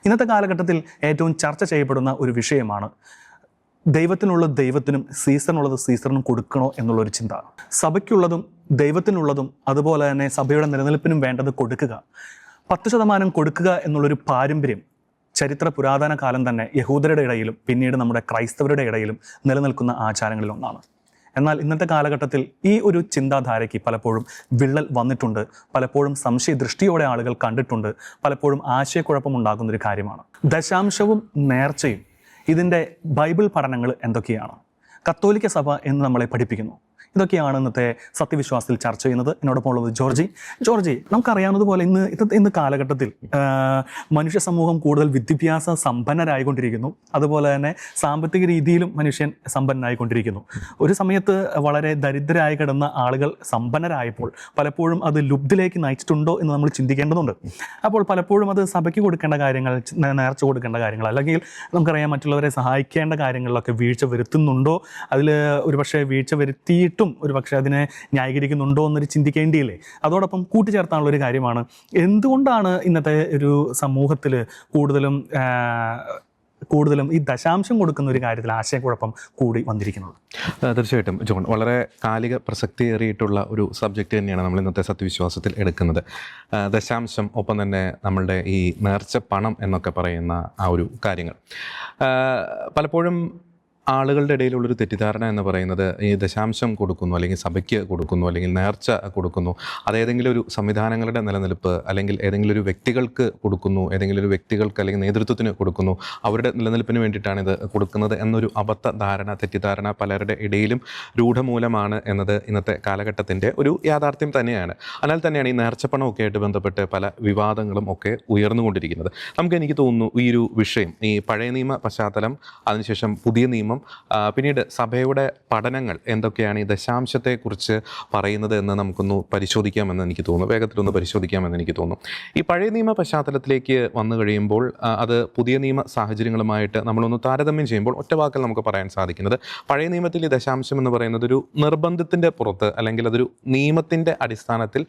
ഇന്നത്തെ കാലഘട്ടത്തിൽ ഏറ്റവും ചർച്ച ചെയ്യപ്പെടുന്ന ഒരു വിഷയമാണ് ദൈവത്തിനുള്ളത് ദൈവത്തിനും സീസറിനുള്ളത് സീസറിനും കൊടുക്കണോ എന്നുള്ളൊരു ചിന്ത. സഭയ്ക്കുള്ളതും ദൈവത്തിനുള്ളതും അതുപോലെ തന്നെ സഭയുടെ നിലനിൽപ്പിനും വേണ്ടത് കൊടുക്കുക, 10% കൊടുക്കുക എന്നുള്ളൊരു പാരമ്പര്യം ചരിത്ര പുരാതന കാലം തന്നെ യഹൂദരുടെ ഇടയിലും പിന്നീട് നമ്മുടെ ക്രൈസ്തവരുടെ ഇടയിലും നിലനിൽക്കുന്ന ആചാരങ്ങളിൽ ഒന്നാണ്. എന്നാൽ ഇന്നത്തെ കാലഘട്ടത്തിൽ ഈ ഒരു ചിന്താധാരയ്ക്ക് പലപ്പോഴും വിള്ളൽ വന്നിട്ടുണ്ട്, പലപ്പോഴും സംശയദൃഷ്ടിയോടെ ആളുകൾ കണ്ടിട്ടുണ്ട്, പലപ്പോഴും ആശയക്കുഴപ്പമുണ്ടാകുന്നൊരു കാര്യമാണ്. ദശാംശവും നേർച്ചയും ഇതിൻ്റെ ബൈബിൾ പഠനങ്ങൾ എന്തൊക്കെയാണ്, കത്തോലിക്ക സഭ എന്ന് നമ്മളെ പഠിപ്പിക്കുന്നു, ഇതൊക്കെയാണ് ഇന്നത്തെ സത്യവിശ്വാസത്തിൽ ചർച്ച ചെയ്യുന്നത്. എന്നോടൊപ്പം ഉള്ളത് ജോർജി. നമുക്കറിയാവുന്നതുപോലെ ഇന്ന് കാലഘട്ടത്തിൽ മനുഷ്യ സമൂഹം കൂടുതൽ വിദ്യാഭ്യാസ സമ്പന്നരായിക്കൊണ്ടിരിക്കുന്നു, അതുപോലെ തന്നെ സാമ്പത്തിക രീതിയിലും മനുഷ്യൻ സമ്പന്നനായിക്കൊണ്ടിരിക്കുന്നു. ഒരു സമയത്ത് വളരെ ദരിദ്രരായി കിടന്ന ആളുകൾ സമ്പന്നരായപ്പോൾ പലപ്പോഴും അത് ലുബ്ധിലേക്ക് നയിച്ചിട്ടുണ്ടോ എന്ന് നമ്മൾ ചിന്തിക്കേണ്ടതുണ്ട്. അപ്പോൾ പലപ്പോഴും അത് സഭയ്ക്ക് കൊടുക്കേണ്ട കാര്യങ്ങൾ, നേർച്ച കൊടുക്കേണ്ട കാര്യങ്ങൾ, അല്ലെങ്കിൽ നമുക്കറിയാം മറ്റുള്ളവരെ സഹായിക്കേണ്ട കാര്യങ്ങളിലൊക്കെ വീഴ്ച വരുത്തുന്നുണ്ടോ, അതിൽ ഒരുപക്ഷെ വീഴ്ച വരുത്തിയിട്ടും ഒരു പക്ഷേ അതിനെ ന്യായീകരിക്കുന്നുണ്ടോ എന്നൊരു ചിന്തിക്കേണ്ടിയില്ലേ. അതോടൊപ്പം കൂട്ടിച്ചേർത്താനുള്ളൊരു കാര്യമാണ്, എന്തുകൊണ്ടാണ് ഇന്നത്തെ ഒരു സമൂഹത്തിൽ കൂടുതലും ഈ ദശാംശം കൊടുക്കുന്ന ഒരു കാര്യത്തിൽ ആശയക്കുഴപ്പം കൂടി വന്നിരിക്കുന്നത്? തീർച്ചയായിട്ടും ജോൺ, വളരെ കാലിക പ്രസക്തിയേറിയിട്ടുള്ള ഒരു സബ്ജക്റ്റ് തന്നെയാണ് നമ്മൾ ഇന്നത്തെ സത്യവിശ്വാസത്തിൽ എടുക്കുന്നത്. ദശാംശം, ഒപ്പം തന്നെ നമ്മളുടെ ഈ നേർച്ച പണം എന്നൊക്കെ പറയുന്ന ആ ഒരു കാര്യങ്ങൾ. പലപ്പോഴും ആളുകളുടെ ഇടയിലുള്ളൊരു തെറ്റിദ്ധാരണ എന്ന് പറയുന്നത് ഈ ദശാംശം കൊടുക്കുന്നു, അല്ലെങ്കിൽ സഭയ്ക്ക് കൊടുക്കുന്നു, അല്ലെങ്കിൽ നേർച്ച കൊടുക്കുന്നു, അതേതെങ്കിലും ഒരു സംവിധാനങ്ങളുടെ നിലനിൽപ്പ്, അല്ലെങ്കിൽ ഏതെങ്കിലും ഒരു വ്യക്തികൾക്ക് കൊടുക്കുന്നു, ഏതെങ്കിലും ഒരു വ്യക്തികൾക്ക് അല്ലെങ്കിൽ നേതൃത്വത്തിന് കൊടുക്കുന്നു, അവരുടെ നിലനിൽപ്പിന് വേണ്ടിയിട്ടാണ് ഇത് കൊടുക്കുന്നത് എന്നൊരു തെറ്റിദ്ധാരണ പലരുടെ ഇടയിലും രൂഢമൂലമാണ് എന്നത് ഇന്നത്തെ കാലഘട്ടത്തിൻ്റെ ഒരു യാഥാർത്ഥ്യം തന്നെയാണ്. അതിനാൽ തന്നെയാണ് ഈ നേർച്ചപ്പണമൊക്കെ ആയിട്ട് ബന്ധപ്പെട്ട് പല വിവാദങ്ങളും ഒക്കെ ഉയർന്നുകൊണ്ടിരിക്കുന്നത്. എനിക്ക് തോന്നുന്നു ഈ ഒരു വിഷയം, ഈ പഴയ നിയമ പശ്ചാത്തലം, അതിനുശേഷം പുതിയ നിയമം, പിന്നീട് സഭയുടെ പഠനങ്ങൾ എന്തൊക്കെയാണ് ഈ ദശാംശത്തെക്കുറിച്ച് പറയുന്നത് എന്ന് നമുക്കൊന്ന് പരിശോധിക്കാമെന്ന് എനിക്ക് തോന്നുന്നു, വേഗത്തിലൊന്ന് പരിശോധിക്കാമെന്ന് എനിക്ക് തോന്നുന്നു. ഈ പഴയ നിയമ പശ്ചാത്തലത്തിലേക്ക് വന്നു കഴിയുമ്പോൾ അത് പുതിയ നിയമ സാഹചര്യങ്ങളുമായിട്ട് നമ്മളൊന്ന് താരതമ്യം ചെയ്യുമ്പോൾ ഒറ്റ വാക്കിൽ നമുക്ക് പറയാൻ സാധിക്കുന്നത്, പഴയ നിയമത്തിൽ ഈ ദശാംശം എന്ന് പറയുന്നത് ഒരു നിർബന്ധത്തിൻ്റെ പുറത്ത്, അല്ലെങ്കിൽ അതൊരു നിയമത്തിൻ്റെ അടിസ്ഥാനത്തിൽ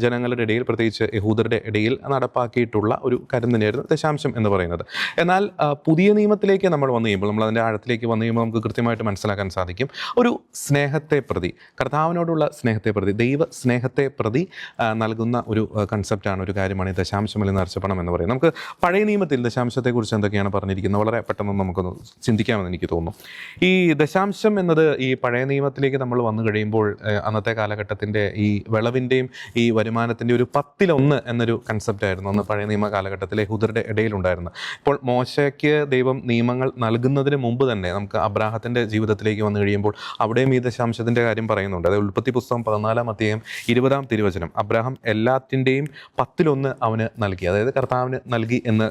ജനങ്ങളുടെ ഇടയിൽ, പ്രത്യേകിച്ച് യഹൂദരുടെ ഇടയിൽ നടപ്പാക്കിയിട്ടുള്ള ഒരു കാര്യം തന്നെയായിരുന്നു ദശാംശം എന്ന് പറയുന്നത്. എന്നാൽ പുതിയ നിയമത്തിലേക്ക് നമ്മൾ വന്നു കഴിയുമ്പോൾ, നമ്മൾ അതിൻ്റെ ആഴത്തിലേക്ക് വന്നു കഴിയുമ്പോൾ നമുക്ക് കൃത്യമായിട്ട് മനസ്സിലാക്കാൻ സാധിക്കും, ഒരു സ്നേഹത്തെ പ്രതി, കർത്താവിനോടുള്ള സ്നേഹത്തെ പ്രതി, ദൈവ സ്നേഹത്തെ പ്രതി നൽകുന്ന ഒരു കൺസെപ്റ്റാണ്, ഒരു കാര്യമാണ് ഈ ദശാംശം അല്ലെങ്കിൽ നേർച്ചപ്പണം എന്ന് പറയുന്നത്. നമുക്ക് പഴയ നിയമത്തിൽ ദശാംശത്തെക്കുറിച്ച് എന്തൊക്കെയാണ് പറഞ്ഞിരിക്കുന്നത് വളരെ പെട്ടെന്ന് നമുക്കൊന്ന് ചിന്തിക്കാമെന്ന് എനിക്ക് തോന്നുന്നു. ഈ ദശാംശം എന്നത് ഈ പഴയ നിയമത്തിലേക്ക് നമ്മൾ വന്നു കഴിയുമ്പോൾ അന്നത്തെ കാലഘട്ടത്തിൻ്റെ ഈ വിളവിൻ്റെയും ഈ വരുമാനത്തിൻ്റെ ഒരു 10% എന്നൊരു കൺസെപ്റ്റായിരുന്നു അന്ന് പഴയ നിയമ കാലഘട്ടത്തിലെ യഹൂദരുടെ ഇടയിലുണ്ടായിരുന്നത്. ഇപ്പോൾ മോശയ്ക്ക് ദൈവം നിയമങ്ങൾ നൽകുന്നതിന് മുമ്പ് തന്നെ നമുക്ക് അബ്രാഹത്തിൻ്റെ ജീവിതത്തിലേക്ക് വന്നു കഴിയുമ്പോൾ അവിടെയും ഈ ദശാംശത്തിൻ്റെ കാര്യം പറയുന്നുണ്ട്. അതായത് ഉൽപ്പത്തി പുസ്തകം 14-ാം അധ്യായം 20-ാം തിരുവചനം, അബ്രാഹാം എല്ലാത്തിൻ്റെയും 10% അവന് നൽകി, അതായത് കർത്താവിന് നൽകി എന്ന്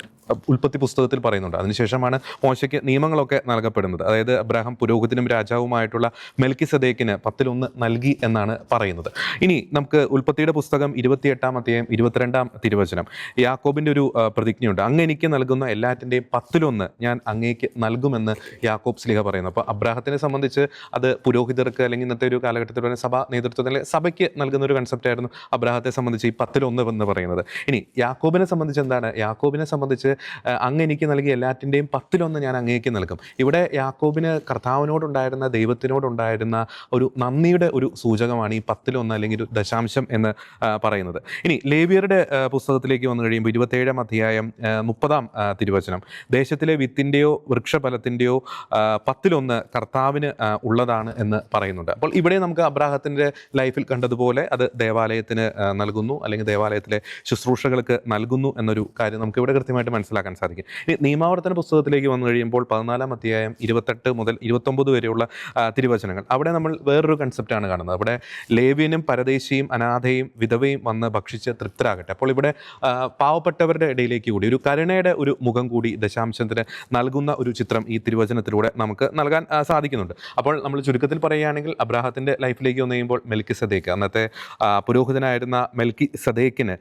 ഉൽപ്പത്തി പുസ്തകത്തിൽ പറയുന്നുണ്ട്. അതിനുശേഷമാണ് മോശയ്ക്ക് നിയമങ്ങളൊക്കെ നൽകപ്പെടുന്നത്. അതായത് അബ്രാഹാം പുരോഹിതനും രാജാവുമായിട്ടുള്ള മെൽക്കിസദേക്കിന് 10% നൽകി എന്നാണ് പറയുന്നത്. ഇനി നമുക്ക് ഉൽപ്പത്തിയുടെ പുസ്തകം 28-ാം അധ്യായം 22-ാം തിരുവചനം, യാക്കോബിൻ്റെ ഒരു പ്രതിജ്ഞയുണ്ട്, അങ്ങ് എനിക്ക് നൽകുന്ന എല്ലാറ്റിൻ്റെയും 10% ഞാൻ അങ്ങേക്ക് നൽകുമെന്ന് യാക്കോബ് സ്ലീഹ പറയുന്നു. അപ്പോൾ അബ്രാഹത്തിനെ സംബന്ധിച്ച് അത് പുരോഹിതർക്ക്, അല്ലെങ്കിൽ ഇന്നത്തെ ഒരു കാലഘട്ടത്തിൽ സഭാ നേതൃത്വത്തിൽ സഭയ്ക്ക് നൽകുന്ന ഒരു കൺസെപ്റ്റായിരുന്നു അബ്രാഹത്തെ സംബന്ധിച്ച് ഈ 10% എന്ന് പറയുന്നത്. ഇനി യാക്കോബിനെ സംബന്ധിച്ച് എന്താണ്? യാക്കോബിനെ സംബന്ധിച്ച് അങ്ങ് എനിക്ക് നൽകിയ എല്ലാറ്റിൻ്റെയും 10% ഞാൻ അങ്ങേക്ക് നൽകും. ഇവിടെ യാക്കോബിന് കർത്താവിനോടുണ്ടായിരുന്ന, ദൈവത്തിനോടുണ്ടായിരുന്ന ഒരു നന്ദിയുടെ ഒരു സൂചകമാണ് ഈ 10% അല്ലെങ്കിൽ ഒരു ദശാംശം എന്ന് പറയുന്നത്. ഇനി ലേവ്യരുടെ പുസ്തകത്തിലേക്ക് വന്നു കഴിയുമ്പോൾ 27-ാം അധ്യായം 30-ാം തിരുവചനം, ദേശത്തിലെ വിത്തിൻ്റെയോ വൃക്ഷഫലത്തിൻ്റെയോ 10% കർത്താവിന് ഉള്ളതാണ് എന്ന് പറയുന്നുണ്ട്. അപ്പോൾ ഇവിടെ നമുക്ക് അബ്രാഹത്തിൻ്റെ ലൈഫിൽ കണ്ടതുപോലെ അത് ദേവാലയത്തിന് നൽകുന്നു, അല്ലെങ്കിൽ ദേവാലയത്തിലെ ശുശ്രൂഷകൾക്ക് നൽകുന്നു എന്നൊരു കാര്യം നമുക്ക് ഇവിടെ കൃത്യമായിട്ട് മനസ്സിലാക്കാൻ സാധിക്കും. ഇനി നിയമാവർത്തന പുസ്തകത്തിലേക്ക് വന്നു കഴിയുമ്പോൾ 14-ാം അധ്യായം 28 മുതൽ 29 വരെയുള്ള തിരുവചനങ്ങൾ, അവിടെ നമ്മൾ വേറൊരു കൺസെപ്റ്റാണ് കാണുന്നത്. അവിടെ ലേവ്യനും പരദേശിയും അനാഥയും വിധവയും വന്ന് ഭക്ഷിച്ച് തൃപ്തരാകട്ടെ. അപ്പോൾ ഇവിടെ പാവപ്പെട്ടവരുടെ ഇടയിലേക്ക് കൂടി ഒരു കരുണയുടെ ഒരു മുഖം കൂടി ദശാംശത്തിന് നൽകുന്ന ഒരു ചിത്രം ഈ തിരുവചനത്തിലൂടെ നമുക്ക് നൽകാൻ സാധിക്കുന്നുണ്ട്. അപ്പോൾ നമ്മൾ ചുരുക്കത്തിൽ പറയുകയാണെങ്കിൽ അബ്രാഹത്തിൻ്റെ ലൈഫിലേക്ക് വന്നു കഴിയുമ്പോൾ മെൽക്കിസദേക്ക്, അന്നത്തെ പുരോഹിതനായിരുന്ന മെൽക്കിസദേക്കിന്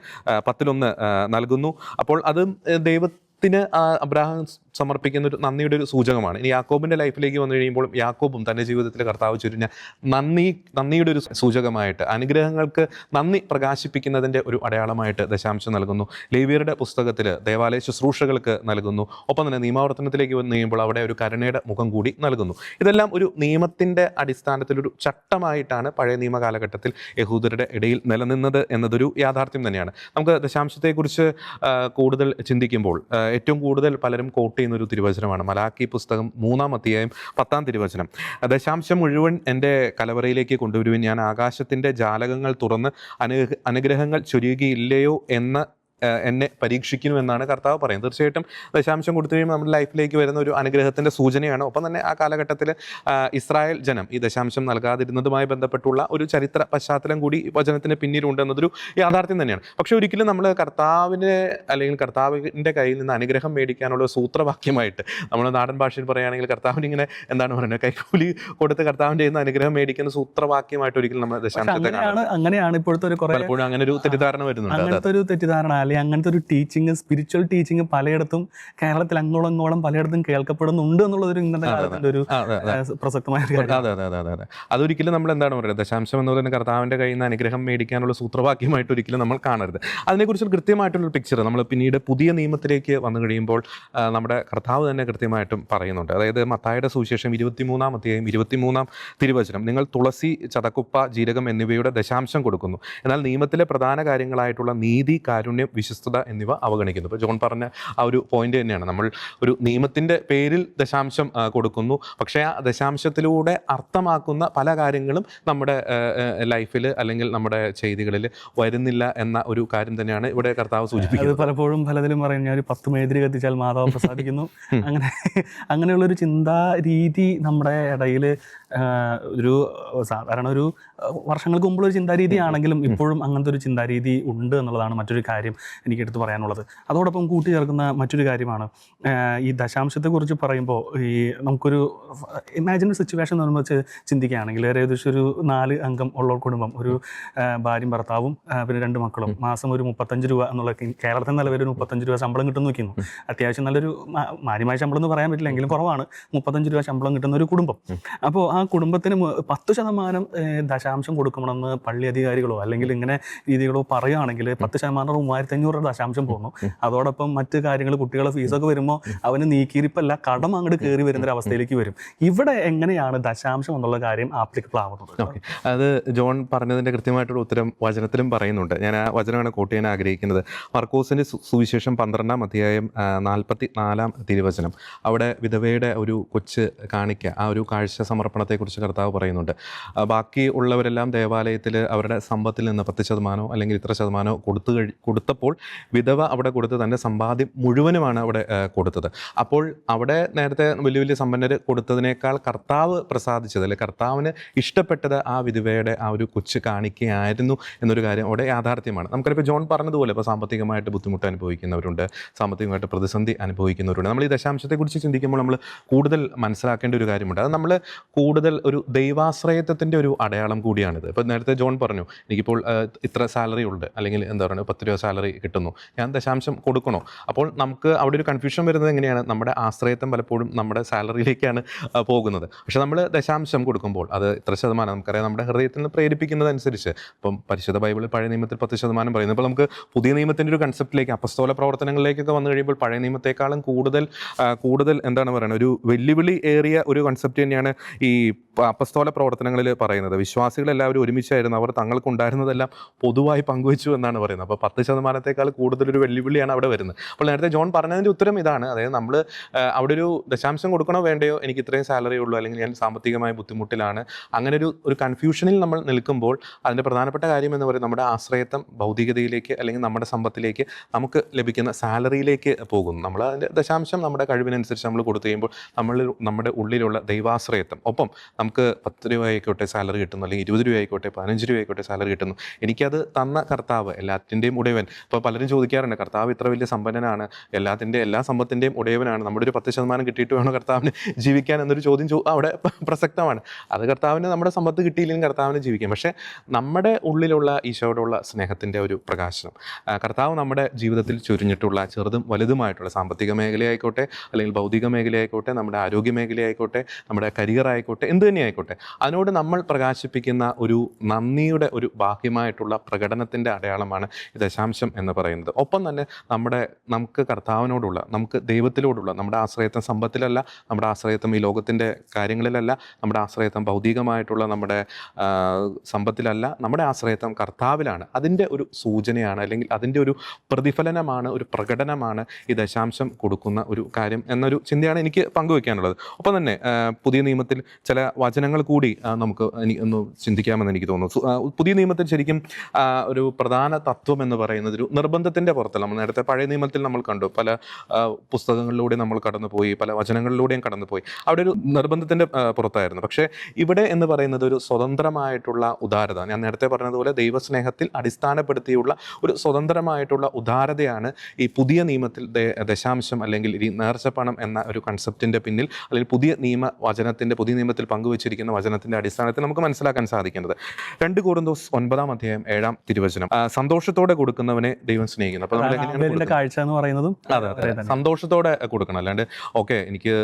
10% നൽകുന്നു. അപ്പോൾ അത് ദൈവത്തിന് അബ്രാഹാം സമർപ്പിക്കുന്ന ഒരു നന്ദിയുടെ ഒരു സൂചകമാണ്. ഇനി യാക്കോബിൻ്റെ ലൈഫിലേക്ക് വന്നു കഴിയുമ്പോൾ യാക്കോബും തൻ്റെ ജീവിതത്തിൽ കർത്താവ് ചൊരിഞ്ഞ നന്ദിയുടെ ഒരു സൂചകമായിട്ട്, അനുഗ്രഹങ്ങൾക്ക് നന്ദി പ്രകാശിപ്പിക്കുന്നതിൻ്റെ ഒരു അടയാളമായിട്ട് ദശാംശം നൽകുന്നു. ലേവ്യരുടെ പുസ്തകത്തിൽ ദേവാലയ ശുശ്രൂഷകൾക്ക് നൽകുന്നു. ഒപ്പം തന്നെ നിയമാവർത്തനത്തിലേക്ക് വന്നു കഴിയുമ്പോൾ അവിടെ ഒരു കരുണയുടെ മുഖം കൂടി നൽകുന്നു. ഇതെല്ലാം ഒരു നിയമത്തിൻ്റെ അടിസ്ഥാനത്തിലൊരു ചട്ടമായിട്ടാണ് പഴയ നിയമ കാലഘട്ടത്തിൽ യഹൂദരുടെ ഇടയിൽ നിലനിന്നത് എന്നതൊരു യാഥാർത്ഥ്യം തന്നെയാണ്. നമുക്ക് ദശാംശത്തെക്കുറിച്ച് കൂടുതൽ ചിന്തിക്കുമ്പോൾ ഏറ്റവും കൂടുതൽ പലരും കോട്ട് ചെയ്യുന്നൊരു തിരുവചനമാണ് മലാക്കി പുസ്തകം 3-ാം അധ്യായം 10-ാം തിരുവചനം. ദശാംശം മുഴുവൻ എൻ്റെ കലവറയിലേക്ക് കൊണ്ടുവരുവാൻ ഞാൻ ആകാശത്തിൻ്റെ ജാലകങ്ങൾ തുറന്ന് അനുഗ്രഹങ്ങൾ ചൊരിയുകയില്ലയോ എന്ന് എന്നെ പരീക്ഷിക്കുന്നു എന്നാണ് കർത്താവ് പറയുന്നത്. തീർച്ചയായിട്ടും ദശാംശം കൊടുത്തു കഴിയുമ്പോൾ നമ്മുടെ ലൈഫിലേക്ക് വരുന്ന ഒരു അനുഗ്രഹത്തിൻ്റെ സൂചനയാണ്. ഒപ്പം തന്നെ ആ കാലഘട്ടത്തിൽ ഇസ്രായേൽ ജനം ഈ ദശാംശം നൽകാതിരുന്നതുമായി ബന്ധപ്പെട്ടുള്ള ഒരു ചരിത്ര പശ്ചാത്തലം കൂടി വചനത്തിന് പിന്നിലുണ്ടെന്നതൊരു യാഥാർത്ഥ്യം തന്നെയാണ്. പക്ഷേ ഒരിക്കലും നമ്മൾ കർത്താവിനെ അല്ലെങ്കിൽ കർത്താവിൻ്റെ കയ്യിൽ നിന്ന് അനുഗ്രഹം മേടിക്കാനുള്ള സൂത്രവാക്യമായിട്ട്, നമ്മൾ നാടൻ ഭാഷയിൽ പറയുകയാണെങ്കിൽ കർത്താവിന് ഇങ്ങനെ എന്താണ് പറയുന്നത്, കൈക്കൂലി കൊടുത്ത് കർത്താവിൻ്റെ കയ്യിൽ നിന്ന് അനുഗ്രഹം മേടിക്കുന്ന സൂത്രവാക്യമായിട്ട് ഒരിക്കലും നമ്മൾ ദശാംശത്തെ അങ്ങനെയാണ് ഇപ്പോഴത്തെ ഒരു പലപ്പോഴും അങ്ങനെ ഒരു തെറ്റിദ്ധാരണ വരുന്നുണ്ട്. ഒരു തെറ്റിദ്ധാരണ അങ്ങനത്തെ ഒരു ടീച്ചിങ്, സ്പിരിച്വൽ ടീച്ചിങ് പലയിടത്തും കേരളത്തിൽ അങ്ങോളം പലയിടത്തും കേൾക്കപ്പെടുന്നുണ്ട് എന്നുള്ളതൊരു ഇന്നത്തെ കാലത്തിന്റെ ഒരു പ്രസക്തമായ അതെ. അതൊരിക്കലും നമ്മൾ എന്താണ് പറയുക, ദശാംശം എന്ന് പറയുന്ന കർത്താവിൻ്റെ കയ്യിൽ നിന്ന് അനുഗ്രഹം മേടിക്കാനുള്ള സൂത്രവാക്യമായിട്ട് ഒരിക്കലും നമ്മൾ കാണരുത്. അതിനെക്കുറിച്ച് കൃത്യമായിട്ടുള്ളൊരു പിക്ചർ നമ്മൾ പിന്നീട് പുതിയ നിയമത്തിലേക്ക് വന്നു കഴിയുമ്പോൾ നമ്മുടെ കർത്താവ് തന്നെ കൃത്യമായിട്ടും പറയുന്നുണ്ട്. അതായത് മത്തായിയുടെ സുവിശേഷം 23-ാം അധ്യായം 23-ാം തിരുവചനം, നിങ്ങൾ തുളസി, ചതക്കുപ്പ, ജീരകം എന്നിവയുടെ ദശാംശം കൊടുക്കുന്നു, എന്നാൽ നിയമത്തിലെ പ്രധാന കാര്യങ്ങളായിട്ടുള്ള നീതി, കാരുണ്യം, വിശ്വസ്തത എന്നിവ അവഗണിക്കുന്നു. ഇപ്പോൾ ജോൺ പറഞ്ഞ ആ ഒരു പോയിന്റ് തന്നെയാണ്. നമ്മൾ ഒരു നിയമത്തിൻ്റെ പേരിൽ ദശാംശം കൊടുക്കുന്നു, പക്ഷേ ആ ദശാംശത്തിലൂടെ അർത്ഥമാക്കുന്ന പല കാര്യങ്ങളും നമ്മുടെ ലൈഫിൽ അല്ലെങ്കിൽ നമ്മുടെ ചെയ്തികളിൽ വരുന്നില്ല എന്ന ഒരു കാര്യം തന്നെയാണ് ഇവിടെ കർത്താവ് സൂചിപ്പിക്കുന്നത്. പലപ്പോഴും പലതിലും പറയും ഞാൻ ഒരു 10 മെഴുതിരി കത്തിച്ചാൽ മാതാവ് പ്രസാദിക്കുന്നു, അങ്ങനെയുള്ളൊരു ചിന്താ രീതി നമ്മുടെ ഇടയിൽ ഒരു സാധാരണ ഒരു വർഷങ്ങൾക്ക് മുമ്പുള്ളൊരു ചിന്താരീതി ആണെങ്കിലും ഇപ്പോഴും അങ്ങനത്തെ ഒരു ചിന്താരീതി ഉണ്ട് എന്നുള്ളതാണ് മറ്റൊരു കാര്യം എനിക്ക് എടുത്ത് പറയാനുള്ളത്. അതോടൊപ്പം കൂട്ടിച്ചേർക്കുന്ന മറ്റൊരു കാര്യമാണ് ഈ ദശാംശത്തെക്കുറിച്ച് പറയുമ്പോൾ ഈ നമുക്കൊരു ഇമാജിനറി സിറ്റുവേഷൻ എന്ന് പറയുമ്പോൾ ചിന്തിക്കുകയാണെങ്കിൽ ഏകദേശം ഒരു 4 അംഗം ഉള്ള കുടുംബം, ഒരു ഭാര്യയും ഭർത്താവും പിന്നെ 2 മക്കളും, മാസം ഒരു 35 രൂപ എന്നുള്ള കേരളത്തിൽ നിലവിൽ ഒരു 35 രൂപ ശമ്പളം കിട്ടുന്നു നോക്കുന്നു. അത്യാവശ്യം നല്ലൊരു മാന്യമായ ശമ്പളം എന്ന് പറയാൻ പറ്റില്ല, എങ്കിലും കുറവാണ്, 35 രൂപ ശമ്പളം കിട്ടുന്ന ഒരു കുടുംബം. അപ്പോൾ ആ കുടുംബത്തിന് 10% ദശാംശം കൊടുക്കണമെന്ന് പള്ളി അധികാരികളോ അല്ലെങ്കിൽ ഇങ്ങനെ രീതികളോ പറയുകയാണെങ്കിൽ 10% 3500 രൂപ ദശാംശം പോകുന്നു. അതോടൊപ്പം മറ്റ് കാര്യങ്ങൾ, കുട്ടികളെ ഫീസൊക്കെ വരുമ്പോൾ അവന് നീക്കിയിരിപ്പല്ല, കടം അങ്ങോട്ട് കയറി വരുന്നൊരവസ്ഥയിലേക്ക് വരും. ഇവിടെ എങ്ങനെയാണ് ദശാംശം എന്നുള്ള കാര്യം ആപ്ലിക്കബിൾ ആവുന്നത്? അത് ജോൺ പറഞ്ഞതിൻ്റെ കൃത്യമായിട്ടുള്ള ഉത്തരം വചനത്തിലും പറയുന്നുണ്ട്. ഞാൻ ആ വചനമാണ് കോട്ട് ചെയ്യാൻ ആഗ്രഹിക്കുന്നത്. മർക്കോസിൻ്റെ സുവിശേഷം 12-ാം അധ്യായം 44-ാം തിരുവചനം. അവിടെ വിധവയുടെ ഒരു കൊച്ച് കാണിക്ക, ആ ഒരു കാഴ്ച സമർപ്പണത്തെക്കുറിച്ച് കർത്താവ് പറയുന്നുണ്ട്. ബാക്കി ഉള്ളവരെല്ലാം ദേവാലയത്തിൽ അവരുടെ സമ്പത്തിൽ നിന്ന് 10% അല്ലെങ്കിൽ ഇത്ര ശതമാനമോ കൊടുത്തപ്പോൾ വിധവ അവിടെ കൊടുത്ത് തൻ്റെ സമ്പാദ്യം മുഴുവനുമാണ് അവിടെ കൊടുത്തത്. അപ്പോൾ അവിടെ നേരത്തെ വലിയ വലിയ സമ്പന്നർ കൊടുത്തതിനേക്കാൾ കർത്താവ് പ്രസാദിച്ചത്, അല്ലെങ്കിൽ കർത്താവിന് ഇഷ്ടപ്പെട്ടത് ആ വിധവയുടെ ആ ഒരു കൊച്ചു കാണിക്കയായിരുന്നു എന്നൊരു കാര്യം അവിടെ യാഥാർത്ഥ്യമാണ്. നമുക്കറിപ്പോൾ ജോൺ പറഞ്ഞതുപോലെ ഇപ്പോൾ സാമ്പത്തികമായിട്ട് ബുദ്ധിമുട്ട് അനുഭവിക്കുന്നവരുണ്ട്, സാമ്പത്തികമായിട്ട് പ്രതിസന്ധി അനുഭവിക്കുന്നവരുണ്ട്. നമ്മൾ ഈ ദശാംശത്തെക്കുറിച്ച് ചിന്തിക്കുമ്പോൾ നമ്മൾ കൂടുതൽ മനസ്സിലാക്കേണ്ട ഒരു കാര്യമുണ്ട്. അത് നമ്മൾ കൂടുതൽ ഒരു ദൈവാശ്രയത്വത്തിൻ്റെ ഒരു അടയാളം കൂടിയാണിത്. ഇപ്പോൾ നേരത്തെ ജോൺ പറഞ്ഞു, എനിക്കിപ്പോൾ ഇത്ര സാലറി ഉണ്ട്, അല്ലെങ്കിൽ എന്താ പറയുക 10 രൂപ സാലറി കിട്ടുന്നു, ഞാൻ ദശാംശം കൊടുക്കണോ? അപ്പോൾ നമുക്ക് അവിടെ ഒരു കൺഫ്യൂഷൻ വരുന്നത് എങ്ങനെയാണ്, നമ്മുടെ ആശ്രയത്വം പലപ്പോഴും നമ്മുടെ സാലറിയിലേക്കാണ് പോകുന്നത്. പക്ഷെ നമ്മൾ ദശാംശം കൊടുക്കുമ്പോൾ അത് ഇത്ര ശതമാനം, നമുക്കറിയാം നമ്മുടെ ഹൃദയത്തിൽ നിന്ന് പ്രേരിപ്പിക്കുന്നതനുസരിച്ച്. ഇപ്പം പരിശുദ്ധ ബൈബിളിൽ പഴയ നിയമത്തിൽ 10% പറയുന്നത്. ഇപ്പോൾ നമുക്ക് പുതിയ നിയമത്തിൻ്റെ ഒരു കൺസെപ്റ്റിലേക്ക്, അപ്പസ്തോല പ്രവർത്തനങ്ങളിലേക്കൊക്കെ വന്നു കഴിയുമ്പോൾ പഴയ നിയമത്തെക്കാളും കൂടുതൽ എന്താണ് പറയുന്നത്, ഒരു വെല്ലുവിളി ഏറിയ ഒരു കൺസെപ്റ്റ് തന്നെയാണ് ഈ അപ്പസ്തോല പ്രവർത്തനങ്ങളിൽ പറയുന്നത്. വിശ്വാസികളെല്ലാവരും ഒരുമിച്ചായിരുന്നു, അവർ തങ്ങൾക്കുണ്ടായിരുന്നതെല്ലാം പൊതുവായി പങ്കുവച്ചു എന്നാണ് പറയുന്നത്. അപ്പോൾ 10%-ത്തേക്കാൾ കൂടുതലൊരു വെല്ലുവിളിയാണ് അവിടെ വരുന്നത്. അപ്പോൾ നേരത്തെ ജോൺ പറഞ്ഞതിൻ്റെ ഉത്തരം ഇതാണ്. അതായത് നമ്മൾ അവിടെ ഒരു ദശാംശം കൊടുക്കണോ വേണ്ടയോ, എനിക്ക് ഇത്രയും സാലറി ഉള്ളൂ, അല്ലെങ്കിൽ ഞാൻ സാമ്പത്തികമായ ബുദ്ധിമുട്ടിലാണ്, അങ്ങനെ ഒരു കൺഫ്യൂഷനിൽ നമ്മൾ നിൽക്കുമ്പോൾ അതിൻ്റെ പ്രധാനപ്പെട്ട കാര്യം എന്ന് പറയുന്നത് നമ്മുടെ ആശ്രയത്വം ഭൗതികതയിലേക്ക് അല്ലെങ്കിൽ നമ്മുടെ സമ്പത്തിലേക്ക്, നമുക്ക് ലഭിക്കുന്ന സാലറിയിലേക്ക് പോകുന്നു. നമ്മൾ അതിൻ്റെ ദശാംശം നമ്മുടെ കഴിവിനനുസരിച്ച് നമ്മൾ കൊടുത്തു കഴിയുമ്പോൾ നമ്മുടെ ഉള്ളിലുള്ള ദൈവാശ്രയത്വം, ഒപ്പം നമുക്ക് 10 രൂപ ആയിക്കോട്ടെ സാലറി കിട്ടുന്നു, അല്ലെങ്കിൽ 20 രൂപ ആയിക്കോട്ടെ 15 രൂപ ആയിക്കോട്ടെ സാലറി കിട്ടുന്നു. എനിക്കത് തന്ന കർത്താവ് എല്ലാത്തിൻ്റെയും ഉടയവൻ. ഇപ്പോൾ പലരും ചോദിക്കാറുണ്ട്, കർത്താവ് ഇത്ര വലിയ സമ്പന്നനാണ്, എല്ലാ സമ്പത്തിൻ്റെയും ഉടയവനാണ്, നമ്മുടെ ഒരു 10% കിട്ടിയിട്ട് വേണോ കർത്താവിന് ജീവിക്കാൻ എന്നൊരു ചോദ്യം അവിടെ പ്രസക്തമാണ്. അത് കർത്താവിന് നമ്മുടെ സമ്പത്ത് കിട്ടിയില്ലെങ്കിൽ കർത്താവിന് ജീവിക്കാം. പക്ഷേ നമ്മുടെ ഉള്ളിലുള്ള ഈശോയോടുള്ള സ്നേഹത്തിൻ്റെ ഒരു പ്രകാശനം, കർത്താവ് നമ്മുടെ ജീവിതത്തിൽ ചൊരിഞ്ഞിട്ടുള്ള ചെറുതും വലുതുമായിട്ടുള്ള സാമ്പത്തിക മേഖലയായിക്കോട്ടെ, അല്ലെങ്കിൽ ഭൗതിക മേഖലയായിക്കോട്ടെ, നമ്മുടെ ആരോഗ്യ മേഖലയായിക്കോട്ടെ, നമ്മുടെ കരിയർ ആയിക്കോട്ടെ, എന്ത് തന്നെയായിക്കോട്ടെ, അതിനോട് നമ്മൾ പ്രകാശിപ്പിക്കുന്ന ഒരു നന്ദിയുടെ ഒരു ബാഹ്യമായിട്ടുള്ള പ്രകടനത്തിൻ്റെ അടയാളമാണ് ഈ ദശാംശം എന്ന് പറയുന്നത്. ഒപ്പം തന്നെ നമുക്ക് കർത്താവിനോടുള്ള, നമുക്ക് ദൈവത്തിലോടുള്ള നമ്മുടെ ആശ്രയത്വം സമ്പത്തിലല്ല, നമ്മുടെ ആശ്രയത്വം ഈ ലോകത്തിൻ്റെ കാര്യങ്ങളിലല്ല, നമ്മുടെ ആശ്രയത്വം ഭൗതികമായിട്ടുള്ള നമ്മുടെ സമ്പത്തിലല്ല, നമ്മുടെ ആശ്രയത്വം കർത്താവിലാണ്. അതിൻ്റെ ഒരു സൂചനയാണ്, അല്ലെങ്കിൽ അതിൻ്റെ ഒരു പ്രതിഫലനമാണ്, ഒരു പ്രകടനമാണ് ഈ ദശാംശം കൊടുക്കുന്ന ഒരു കാര്യം എന്നൊരു ചിന്തയാണ് എനിക്ക് പങ്കുവയ്ക്കാനുള്ളത്. ഒപ്പം തന്നെ പുതിയ നിയമത്തിൽ ചില വചനങ്ങൾ കൂടി നമുക്ക് ഒന്ന് ചിന്തിക്കാമെന്ന് എനിക്ക് തോന്നുന്നു. പുതിയ നിയമത്തിൽ ശരിക്കും ഒരു പ്രധാന തത്വം എന്ന് പറയുന്നത് ഒരു നിർബന്ധത്തിൻ്റെ പുറത്തല്ല. നമ്മൾ നേരത്തെ പഴയ നിയമത്തിൽ നമ്മൾ കണ്ടു, പല പുസ്തകങ്ങളിലൂടെ നമ്മൾ കടന്നുപോയി, പല വചനങ്ങളിലൂടെയും കടന്നുപോയി, അവിടെ ഒരു നിർബന്ധത്തിൻ്റെ പുറത്തായിരുന്നു. പക്ഷേ ഇവിടെ എന്ന് പറയുന്നത് ഒരു സ്വതന്ത്രമായിട്ടുള്ള ഉദാരത. ഞാൻ നേരത്തെ പറഞ്ഞതുപോലെ ദൈവസ്നേഹത്തിൽ അടിസ്ഥാനപ്പെടുത്തിയുള്ള ഒരു സ്വതന്ത്രമായിട്ടുള്ള ഉദാരതയാണ് ഈ പുതിയ നിയമത്തിൽ ദശാംശം അല്ലെങ്കിൽ ഈ നേർച്ചപ്പണം എന്ന ഒരു കൺസെപ്റ്റിൻ്റെ പിന്നിൽ, അല്ലെങ്കിൽ പുതിയ നിയമത്തിൽ പങ്കുവച്ചിരിക്കുന്ന വചനത്തിൻ്റെ അടിസ്ഥാനത്തിൽ നമുക്ക് മനസ്സിലാക്കാൻ സാധിക്കുന്നത്. 2 കൊരിന്തോസ് 9-7 തിരുവചനം, സന്തോഷത്തോടെ കൊടുക്കുന്നവനെ ദൈവം സ്നേഹിക്കുന്നു. അപ്പോൾ നമ്മൾ എങ്ങനെയാണ് കാഴ്ച എന്ന് പറയുന്നതും സന്തോഷത്തോടെ കൊടുക്കണം. അല്ലാണ്ട് ഓക്കെ എനിക്ക്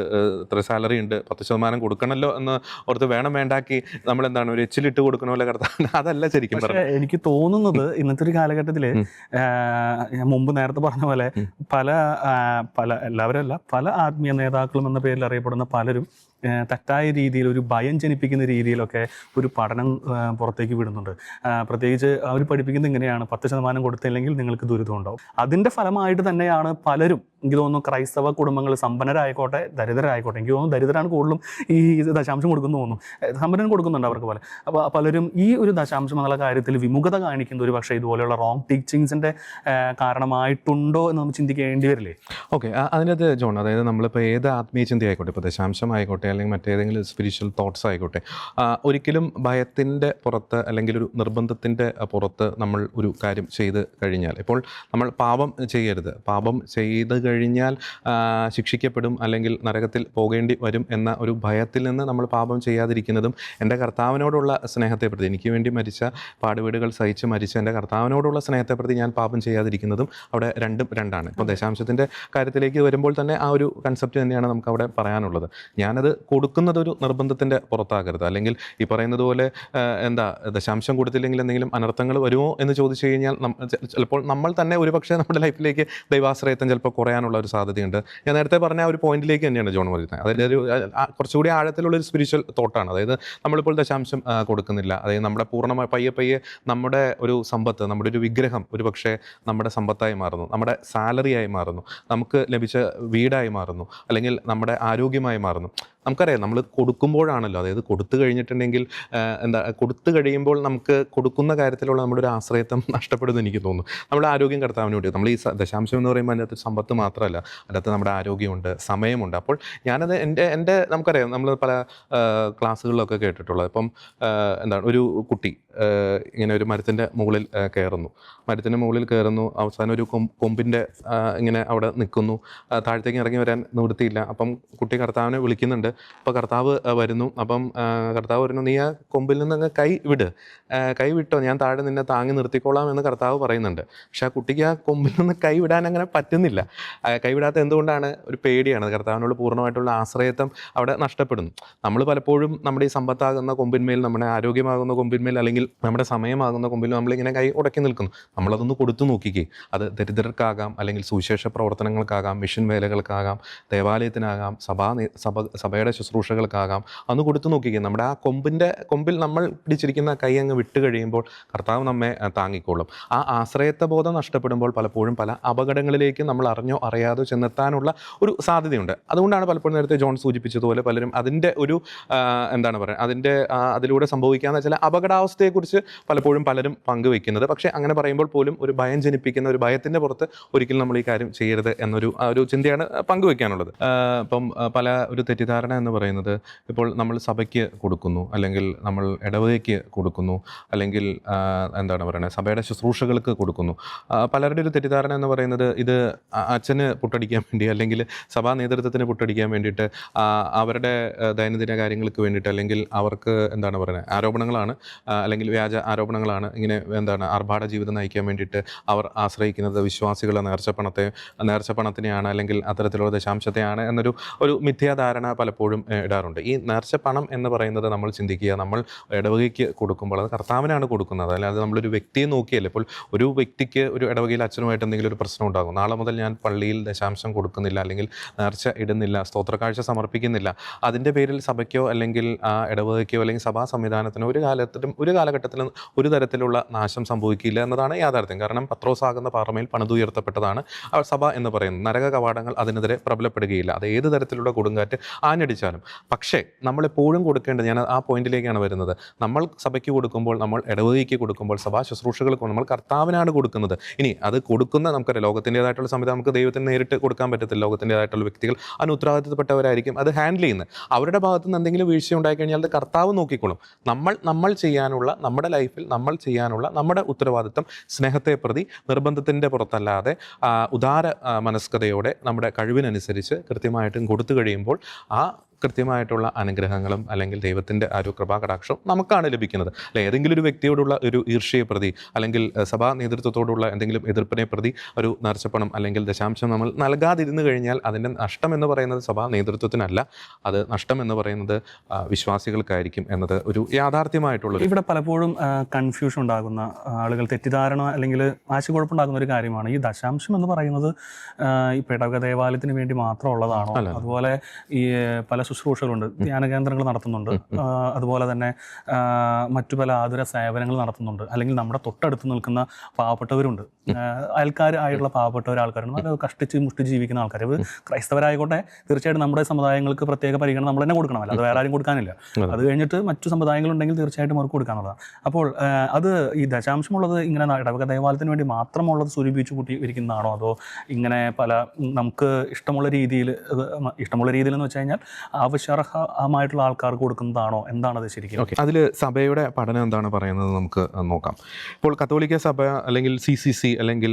ഇത്ര സാലറി ഉണ്ട് 10% കൊടുക്കണമല്ലോ എന്ന് ഓർത്ത് വേണ്ടാക്കി നമ്മൾ എന്താണ് ഒരു എച്ചിലിട്ട് കൊടുക്കണമല്ലോ കർത്താവ്, അതല്ല ശരിക്കും പറഞ്ഞാൽ. എനിക്ക് തോന്നുന്നത് ഇന്നത്തെ ഒരു കാലഘട്ടത്തില് മുമ്പ് നേരത്തെ പറഞ്ഞ പോലെ എല്ലാവരും അല്ല, പല ആത്മീയ നേതാക്കളും എന്ന പേരിൽ അറിയപ്പെടുന്ന പലരും തെറ്റായ രീതിയിൽ, ഒരു ഭയം ജനിപ്പിക്കുന്ന രീതിയിലൊക്കെ ഒരു പഠനം പുറത്തേക്ക് വിടുന്നുണ്ട്. പ്രത്യേകിച്ച് അവർ പഠിപ്പിക്കുന്നത് ഇങ്ങനെയാണ്, 10% കൊടുത്തില്ലെങ്കിൽ നിങ്ങൾക്ക് ദുരിതം ഉണ്ടാവും. അതിൻ്റെ ഫലമായിട്ട് തന്നെയാണ് പലരും, എനിക്ക് തോന്നുന്നു ക്രൈസ്തവ കുടുംബങ്ങൾ, സമ്പന്നരായിക്കോട്ടെ ദരിദ്രരായിക്കോട്ടെ, എനിക്ക് തോന്നുന്നു ദരിദ്രരാണ് കൂടുതലും ഈ ദശാംശം കൊടുക്കുന്നു തോന്നുന്നു, സമ്പന്നൻ കൊടുക്കുന്നുണ്ട് അവർക്ക് പോലെ. അപ്പോൾ പലരും ഈ ഒരു ദശാംശം എന്നുള്ള കാര്യത്തിൽ വിമുഖത കാണിക്കുന്നത് ഒരു പക്ഷേ ഇതുപോലെയുള്ള റോങ് ടീച്ചിങ്സിൻ്റെ കാരണമായിട്ടുണ്ടോ എന്ന് നമുക്ക് ചിന്തിക്കേണ്ടി വരില്ലേ? ഓക്കെ, അതിനകത്ത് ജോൺ, അതായത് നമ്മളിപ്പോൾ ഏത് ആത്മീയ ചിന്ത ആയിക്കോട്ടെ, ഇപ്പോൾ ദശാംശം ആയിക്കോട്ടെ അല്ലെങ്കിൽ മറ്റേതെങ്കിലും സ്പിരിച്വൽ തോട്ട്സ് ആയിക്കോട്ടെ, ഒരിക്കലും ഭയത്തിൻ്റെ പുറത്ത് അല്ലെങ്കിൽ ഒരു നിർബന്ധത്തിൻ്റെ പുറത്ത് നമ്മൾ ഒരു കാര്യം ചെയ്ത് കഴിഞ്ഞാൽ, ഇപ്പോൾ നമ്മൾ പാപം ചെയ്യരുത്, പാപം ചെയ്ത് കഴിഞ്ഞാൽ ശിക്ഷിക്കപ്പെടും അല്ലെങ്കിൽ നരകത്തിൽ പോകേണ്ടി വരും എന്ന ഒരു ഭയത്തിൽ നിന്ന് നമ്മൾ പാപം ചെയ്യാതിരിക്കുന്നതും, എൻ്റെ കർത്താവിനോടുള്ള സ്നേഹത്തെ പ്രതി, എനിക്ക് വേണ്ടി മരിച്ച, പാടുപീടുകൾ സഹിച്ച് മരിച്ച എൻ്റെ കർത്താവിനോടുള്ള സ്നേഹത്തെ പ്രതി ഞാൻ പാപം ചെയ്യാതിരിക്കുന്നതും, അവിടെ രണ്ടാണ്. ഇപ്പോൾ ദശാംശത്തിൻ്റെ കാര്യത്തിലേക്ക് വരുമ്പോൾ തന്നെ ആ ഒരു കൺസെപ്റ്റ് തന്നെയാണ് നമുക്ക് അവിടെ പറയാനുള്ളത്. ഞാനത് കൊടുക്കുന്നത് ഒരു നിർബന്ധത്തിൻ്റെ പുറത്താകരുത്, അല്ലെങ്കിൽ ഈ പറയുന്നത് പോലെ ദശാംശം കൊടുത്തില്ലെങ്കിൽ എന്തെങ്കിലും അനർത്ഥങ്ങൾ വരുമോ എന്ന് ചോദിച്ചു കഴിഞ്ഞാൽ ചിലപ്പോൾ നമ്മൾ തന്നെ ഒരുപക്ഷെ നമ്മുടെ ലൈഫിലേക്ക് ദൈവാശ്രയത്വം ചിലപ്പോൾ കുറയാനുള്ള ഒരു സാധ്യതയുണ്ട്. ഞാൻ നേരത്തെ പറഞ്ഞ ആ ഒരു പോയിന്റിലേക്ക് തന്നെയാണ് ജോൺ വരുന്നത്. അതിൻ്റെ ഒരു കുറച്ചുകൂടി ആഴത്തിലുള്ളൊരു സ്പിരിച്വൽ തോട്ടാണ്. അതായത് നമ്മളിപ്പോൾ ദശാംശം കൊടുക്കുന്നില്ല, അതായത് നമ്മുടെ പൂർണ്ണമായി പയ്യെ നമ്മുടെ ഒരു സമ്പത്ത്, നമ്മുടെ ഒരു വിഗ്രഹം ഒരുപക്ഷെ നമ്മുടെ സമ്പത്തായി മാറുന്നു, നമ്മുടെ സാലറിയായി മാറുന്നു, നമുക്ക് ലഭിച്ച വീടായി മാറുന്നു, അല്ലെങ്കിൽ നമ്മുടെ ആരോഗ്യമായി മാറുന്നു. നമുക്കറിയാം നമ്മൾ കൊടുക്കുമ്പോഴാണല്ലോ, അതായത് കൊടുത്തു കഴിഞ്ഞിട്ടുണ്ടെങ്കിൽ കൊടുത്തു കഴിയുമ്പോൾ നമുക്ക് കൊടുക്കുന്ന കാര്യത്തിലുള്ള നമ്മുടെ ഒരു ആശ്രയത്വം നഷ്ടപ്പെടുമെന്ന് എനിക്ക് തോന്നുന്നു. നമ്മുടെ ആരോഗ്യം കർത്താവിന് വേണ്ടി, നമ്മൾ ഈ ദശാംശം എന്ന് പറയുമ്പോൾ അതിനകത്ത് സമ്പത്ത് മാത്രമല്ല, അതിനകത്ത് നമ്മുടെ ആരോഗ്യമുണ്ട്, സമയമുണ്ട്. അപ്പോൾ ഞാനത് എൻ്റെ നമുക്കറിയാം, നമ്മൾ പല ക്ലാസ്സുകളിലൊക്കെ കേട്ടിട്ടുള്ളത്, ഇപ്പം ഒരു കുട്ടി ഇങ്ങനെ ഒരു മരത്തിൻ്റെ മുകളിൽ കയറുന്നു, അവസാനം ഒരു കൊമ്പിൻ്റെ ഇങ്ങനെ അവിടെ നിൽക്കുന്നു, താഴത്തേക്ക് ഇറങ്ങി വരാൻ നിവൃത്തിയില്ല. അപ്പം കുട്ടി കർത്താവിനെ വിളിക്കുന്നുണ്ട്. അപ്പോൾ കർത്താവ് വരുന്നു. കർത്താവ് പറഞ്ഞു, നീ ആ കൊമ്പിൽ നിന്ന് അങ്ങ് കൈ വിട്ടോ, ഞാൻ താഴെ നിന്നെ താങ്ങി നിർത്തിക്കോളാം എന്ന് കർത്താവ് പറയുന്നുണ്ട്. പക്ഷെ ആ കുട്ടിക്ക് ആ കൊമ്പിൽ നിന്ന് കൈ വിടാൻ അങ്ങനെ പറ്റുന്നില്ല. കൈവിടാത്ത എന്തുകൊണ്ടാണ്? ഒരു പേടിയാണ്. കർത്താവിനോട് പൂർണ്ണമായിട്ടുള്ള ആശ്രയത്വം അവിടെ നഷ്ടപ്പെടുന്നു. നമ്മൾ പലപ്പോഴും നമ്മുടെ ഈ സമ്പത്താകുന്ന കൊമ്പിന്മേൽ, നമ്മുടെ ആരോഗ്യമാകുന്ന കൊമ്പിന്മേൽ, അല്ലെങ്കിൽ നമ്മുടെ സമയമാകുന്ന കൊമ്പിൽ നമ്മളിങ്ങനെ കൈ ഉടക്കി നിൽക്കുന്നു. നമ്മളതൊന്ന് കൊടുത്തു നോക്കിക്കേ. അത് ദരിദ്രർക്കാകാം, അല്ലെങ്കിൽ സുവിശേഷ പ്രവർത്തനങ്ങൾക്കാകാം, മിഷൻ വേലകൾക്കാകാം, ദേവാലയത്തിനാകാം, സഭയുടെ ശുശ്രൂഷകൾക്കാകാം. അന്ന് കൊടുത്തു നോക്കിക്കേ. നമ്മുടെ ആ കൊമ്പിൽ നമ്മൾ പിടിച്ചിരിക്കുന്ന കൈ അങ്ങ് വിട്ട് കഴിയുമ്പോൾ കർത്താവ് നമ്മെ താങ്ങിക്കോളും. ആ ആശ്രയത്വ ബോധം നഷ്ടപ്പെടുമ്പോൾ പലപ്പോഴും പല അപകടങ്ങളിലേക്ക് നമ്മൾ അറിഞ്ഞോ അറിയാതോ ചെന്നെത്താനുള്ള ഒരു സാധ്യതയുണ്ട്. അതുകൊണ്ടാണ് പലപ്പോഴും നേരത്തെ ജോൺ സൂചിപ്പിച്ചതുപോലെ പലരും അതിൻ്റെ ഒരു അതിലൂടെ സംഭവിക്കാവുന്ന ചില അപകടാവസ്ഥയെക്കുറിച്ച് സഭയെക്കുറിച്ച് പലപ്പോഴും പലരും പങ്കുവെക്കുന്നത്. പക്ഷേ അങ്ങനെ പറയുമ്പോൾ പോലും ഒരു ഭയം ജനിപ്പിക്കുന്ന, ഒരു ഭയത്തിൻ്റെ പുറത്ത് ഒരിക്കലും നമ്മൾ ഈ കാര്യം ചെയ്യരുത് എന്നൊരു ഒരു ചിന്തയാണ് പങ്കുവെക്കാനുള്ളത്. ഇപ്പം പല ഒരു തെറ്റിദ്ധാരണ എന്ന് പറയുന്നത്, ഇപ്പോൾ നമ്മൾ സഭയ്ക്ക് കൊടുക്കുന്നു, അല്ലെങ്കിൽ നമ്മൾ ഇടവകയ്ക്ക് കൊടുക്കുന്നു, അല്ലെങ്കിൽ എന്താണ് പറയുന്നത്, സഭയുടെ ശുശ്രൂഷകൾക്ക് കൊടുക്കുന്നു. പലരുടെ ഒരു തെറ്റിദ്ധാരണ എന്ന് പറയുന്നത്, ഇത് അച്ഛന് പുട്ടടിക്കാൻ വേണ്ടി, അല്ലെങ്കിൽ സഭാ നേതൃത്വത്തിന് പുട്ടടിക്കാൻ വേണ്ടിയിട്ട്, അവരുടെ ദൈനംദിന കാര്യങ്ങൾക്ക് വേണ്ടിയിട്ട്, അല്ലെങ്കിൽ അവർക്ക് എന്താണ് പറയുന്നത്, ആരോപണങ്ങളാണ്, അല്ലെങ്കിൽ വ്യാജ ആരോപണങ്ങളാണ്, ഇങ്ങനെ എന്താണ് ആർഭാട ജീവിതം നയിക്കാൻ വേണ്ടിയിട്ട് അവർ ആശ്രയിക്കുന്നത് വിശ്വാസികളുടെ നേർച്ചപ്പണത്തിനെയാണ്, അല്ലെങ്കിൽ അത്തരത്തിലുള്ള ദശാംശത്തെയാണ് എന്നൊരു മിഥ്യാധാരണ പലപ്പോഴും ഇടാറുണ്ട്. ഈ നേർച്ചപ്പണം എന്ന് പറയുന്നത് നമ്മൾ ചിന്തിക്കുക, നമ്മൾ ഇടവകയ്ക്ക് കൊടുക്കുമ്പോൾ അത് കർത്താവിനാണ് കൊടുക്കുന്നത്, അല്ലാതെ നമ്മളൊരു വ്യക്തിയെ നോക്കിയല്ല. ഇപ്പോൾ ഒരു വ്യക്തിക്ക് ഒരു ഇടവകയിൽ അച്ഛനുമായിട്ട് എന്തെങ്കിലും ഒരു പ്രശ്നം ഉണ്ടാകും, നാളെ മുതൽ ഞാൻ പള്ളിയിൽ ദശാംശം കൊടുക്കുന്നില്ല, അല്ലെങ്കിൽ നേർച്ച ഇടുന്നില്ല, സ്തോത്രക്കാഴ്ച സമർപ്പിക്കുന്നില്ല, അതിൻ്റെ പേരിൽ സഭയ്ക്കോ അല്ലെങ്കിൽ ഇടവകയ്ക്കോ അല്ലെങ്കിൽ സഭാ സംവിധാനത്തിനോ ഒരു കാലഘട്ടത്തിലും ഒരു തരത്തിലുള്ള നാശം സംഭവിക്കില്ല എന്നതാണ് യാഥാർത്ഥ്യം. കാരണം പത്രോസാകുന്ന പാറമേൽ പണിതുയർത്തപ്പെട്ടതാണ് സഭ എന്ന് പറയുന്നത്. നരക കവാടങ്ങൾ അതിനെതിരെ പ്രബലപ്പെടുകയില്ല, അത് ഏത് തരത്തിലുള്ള കൊടുങ്കാറ്റ് ആഞ്ഞടിച്ചാലും. പക്ഷേ നമ്മളെപ്പോഴും കൊടുക്കേണ്ടത്, ഞാൻ ആ പോയിന്റിലേക്കാണ് വരുന്നത്, നമ്മൾ സഭയ്ക്ക് കൊടുക്കുമ്പോൾ, നമ്മൾ ഇടവകയ്ക്ക് കൊടുക്കുമ്പോൾ, സഭാ ശുശ്രൂഷകൾക്ക് നമ്മൾ കർത്താവിനാണ് കൊടുക്കുന്നത്. ഇനി അത് കൊടുക്കുന്ന, നമുക്കറിയാം ലോകത്തിൻ്റെതായിട്ടുള്ള സംവിധാനം നമുക്ക് ദൈവത്തിന് നേരിട്ട് കൊടുക്കാൻ പറ്റത്തില്ല. ലോകത്തിൻ്റെതായിട്ടുള്ള വ്യക്തികൾ അതിന് ഉത്തരവാദിത്തപ്പെട്ടവരായിരിക്കും അത് ഹാൻഡിൽ ചെയ്യുന്നത്. അവരുടെ ഭാഗത്ത് നിന്ന് എന്തെങ്കിലും വീഴ്ച ഉണ്ടായിക്കഴിഞ്ഞാൽ അത് കർത്താവ് നോക്കിക്കോളും. നമ്മൾ ചെയ്യാനുള്ള, നമ്മുടെ ലൈഫിൽ നമ്മൾ ചെയ്യാനുള്ള നമ്മുടെ ഉത്തരവാദിത്തം സ്നേഹത്തെ പ്രതി, നിർബന്ധത്തിൻ്റെ പുറത്തല്ലാതെ ഉദാര മനസ്കതയോടെ നമ്മുടെ കഴിവിനനുസരിച്ച് കൃത്യമായിട്ടും കൊടുത്തു കഴിയുമ്പോൾ ആ കൃത്യമായിട്ടുള്ള അനുഗ്രഹങ്ങളും അല്ലെങ്കിൽ ദൈവത്തിൻ്റെ ആ ഒരു കൃപാകടാക്ഷവും നമുക്കാണ് ലഭിക്കുന്നത്. അല്ലെ, ഏതെങ്കിലും ഒരു വ്യക്തിയോടുള്ള ഒരു ഈർഷ്യയെ പ്രതി, അല്ലെങ്കിൽ സഭാ നേതൃത്വത്തോടുള്ള എന്തെങ്കിലും എതിർപ്പിനെ പ്രതി ഒരു നേർച്ചപ്പണം അല്ലെങ്കിൽ ദശാംശം നമ്മൾ നൽകാതിരുന്നു കഴിഞ്ഞാൽ അതിൻ്റെ നഷ്ടം എന്ന് പറയുന്നത് സഭാ നേതൃത്വത്തിനല്ല, അത് നഷ്ടം എന്ന് പറയുന്നത് വിശ്വാസികൾക്കായിരിക്കും എന്നത് ഒരു യാഥാർത്ഥ്യമായിട്ടുള്ളത്. ഇവിടെ പലപ്പോഴും കൺഫ്യൂഷൻ ഉണ്ടാകുന്ന ആളുകൾ, തെറ്റിദ്ധാരണ അല്ലെങ്കിൽ ആശയക്കുഴപ്പമുണ്ടാകുന്ന ഒരു കാര്യമാണ് ഈ ദശാംശം എന്ന് പറയുന്നത്. ഈ ഇടവക ദേവാലയത്തിന് വേണ്ടി മാത്രമുള്ളതാണോ? അതുപോലെ ഈ പല ശുശ്രൂഷകളുണ്ട്, ധ്യാന കേന്ദ്രങ്ങൾ നടത്തുന്നുണ്ട്, അതുപോലെ തന്നെ മറ്റു പല ആതുര സേവനങ്ങൾ നടത്തുന്നുണ്ട്, അല്ലെങ്കിൽ നമ്മുടെ തൊട്ടടുത്ത് നിൽക്കുന്ന പാവപ്പെട്ടവരുണ്ട്, അയൽക്കാരായിട്ടുള്ള പാവപ്പെട്ട ആൾക്കാരുണ്ട്, അത് കഷ്ടിച്ച് മുഷ്ടി ജീവിക്കുന്ന ആൾക്കാർ. ഇത് ക്രൈസ്തവരായിക്കോട്ടെ, തീർച്ചയായിട്ടും നമ്മുടെ സമുദായങ്ങൾക്ക് പ്രത്യേക പരിഗണന നമ്മൾ തന്നെ കൊടുക്കണമല്ലോ, അത് വേറെ ആരും കൊടുക്കാനില്ല. അത് കഴിഞ്ഞിട്ട് മറ്റു സമുദായങ്ങളുണ്ടെങ്കിൽ തീർച്ചയായിട്ടും അവർക്ക് കൊടുക്കാനുള്ളതാണ്. അപ്പോൾ അത് ഈ ദശാംശമുള്ളത് ഇങ്ങനെ ഇടവക ദേവാലയത്തിന് വേണ്ടി മാത്രമുള്ളത് സ്വരൂപിച്ചു കൂട്ടി ഇരിക്കുന്നതാണോ, അതോ ഇങ്ങനെ പല നമുക്ക് ഇഷ്ടമുള്ള രീതിയിൽ എന്ന് വെച്ച് കഴിഞ്ഞാൽ ആവശ്യാർഹമായിട്ടുള്ള ആൾക്കാർക്ക് കൊടുക്കുന്നതാണോ, എന്താണത് ശരിക്കും? അതിൽ സഭയുടെ പഠനം എന്താണ് പറയുന്നത് നമുക്ക് നോക്കാം. ഇപ്പോൾ കത്തോലിക്ക സഭ അല്ലെങ്കിൽ CCC അല്ലെങ്കിൽ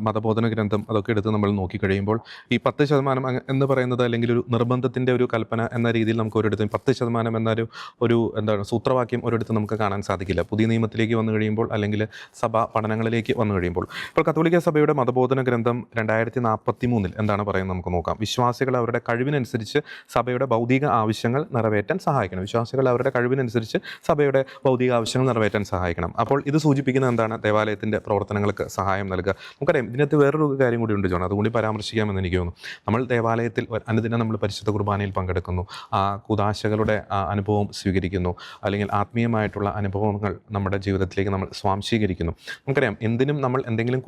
മതബോധന ഗ്രന്ഥം അതൊക്കെ എടുത്ത് നമ്മൾ നോക്കിക്കഴിയുമ്പോൾ ഈ 10% എന്ന് പറയുന്നത്, അല്ലെങ്കിൽ ഒരു നിർബന്ധത്തിൻ്റെ ഒരു കൽപ്പന എന്ന രീതിയിൽ നമുക്ക് ഒരിടത്തും 10% എന്നൊരു എന്താണ് സൂത്രവാക്യം ഒരിടത്തും നമുക്ക് കാണാൻ സാധിക്കില്ല. പുതിയ നിയമത്തിലേക്ക് വന്നു കഴിയുമ്പോൾ, അല്ലെങ്കിൽ സഭ പഠനങ്ങളിലേക്ക് വന്നു കഴിയുമ്പോൾ, ഇപ്പോൾ കത്തോലിക്ക സഭയുടെ മതബോധന ഗ്രന്ഥം 2043 എന്താണ് പറയുന്നത് നമുക്ക് നോക്കാം. വിശ്വാസികൾ അവരുടെ കഴിവിനനുസരിച്ച് സഭയുടെ ഭൗതിക ആവശ്യങ്ങൾ നിറവേറ്റാൻ സഹായിക്കണം. വിശ്വാസികൾ അവരുടെ കഴിവിനനുസരിച്ച് സഭയുടെ ഭൗതിക ആവശ്യങ്ങൾ നിറവേറ്റാൻ സഹായിക്കണം. അപ്പോൾ ഇത് സൂചിപ്പിക്കുന്നത് എന്താണ്? ദേവാലയത്തിൻ്റെ പ്രവർത്തനങ്ങൾക്ക് സഹായം നൽകുക. നമുക്കറിയാം, ഇതിനകത്ത് വേറൊരു കാര്യം കൂടി ഉണ്ട് ജോൺ, അതുകൂടി പരാമർശിക്കാമെന്ന് എനിക്ക് തോന്നുന്നു. നമ്മൾ ദേവാലയത്തിൽ അനുദിനം നമ്മൾ പരിശുദ്ധ കുർബാനയിൽ പങ്കെടുക്കുന്നു, കുദാശകളുടെ അനുഭവം സ്വീകരിക്കുന്നു, അല്ലെങ്കിൽ ആത്മീയമായിട്ടുള്ള അനുഭവങ്ങൾ നമ്മുടെ ജീവിതത്തിലേക്ക് നമ്മൾ സ്വാംശീകരിക്കുന്നു. നമുക്കറിയാം, എന്തിനും നമ്മൾ എന്തെങ്കിലും